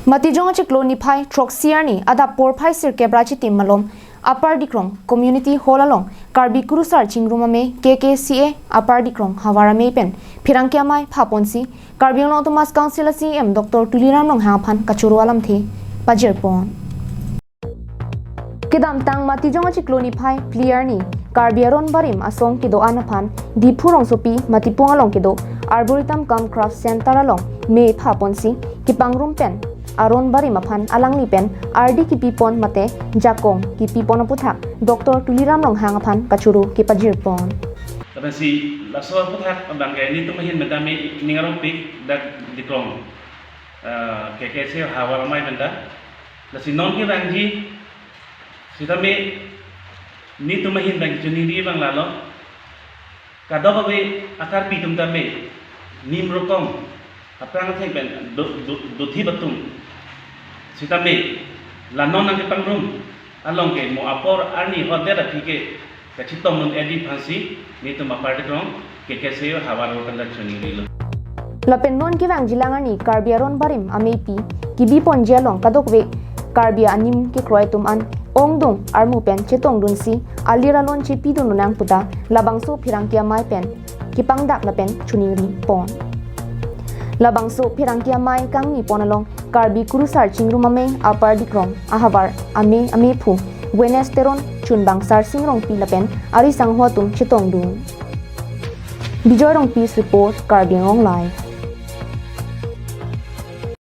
Matijong achik lo ni phai troxier ni ada por phai sir kebrachi tim malom upper dikrong community hall along karbi kurusar chingruma me kkca upper dikrong hawara me pen phirangkya mai phaponsi karbi long thomas council cm dr tuliram long haphan kachuru alam the pajir pon kedam tang matijong achik lo ni phai clear ni karbi aron barim asong kido anaphan dipurong sopi matipong along kido arboretum cum craft center along me phaponsi kipangrum pen aron bari maphan alang li pen RD ki pipon mate jakong ki pipon puthak Dr. Tuliram long hangaphan kachuru ki pajir pon tapi si laso puthak bangge ni tu mahin medami ningarong pik dak dikrong KKC hawal mai benda lasi non ki rangji sitame ni tu mahin bang juni di bang lalo kado babe akar pitum tame nim rokong apang thai ben do thi batum sitame lanon nang pangrum along ke mo apor ani hoder thike kachitom nun edi phansi ni to mapar dong ke keseyo hawar kala chuni rilo lapen non ki wang jilanga ni karbiaron barim amepi kibi pon jelong kadokwe karbia anim ki kroitum an ongdong armu pen chetong dunsi alira lon chi pidun nang puta labangso phirangkia mai pen kipangdak na pen chuni ri pon labangso phirangkia mai kang ni ponalong karbi kurusar chingruma me upper dikrong ahavar ame phu wenesteron chunbang sar singrong pilapen ari sangho tum chitong du bijoy rong peace report karbi ong live